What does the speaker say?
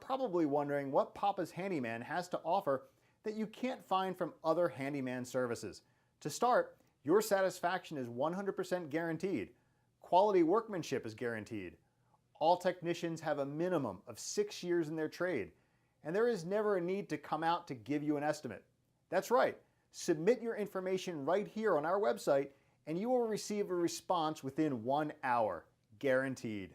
probably wondering what Papa's Handyman has to offer that you can't find from other handyman services. To start, your satisfaction is 100% guaranteed. Quality workmanship is guaranteed. All technicians have a minimum of 6 years in their trade, and there is never a need to come out to give you an estimate. That's right, submit your information right here on our website and you will receive a response within 1 hour, guaranteed.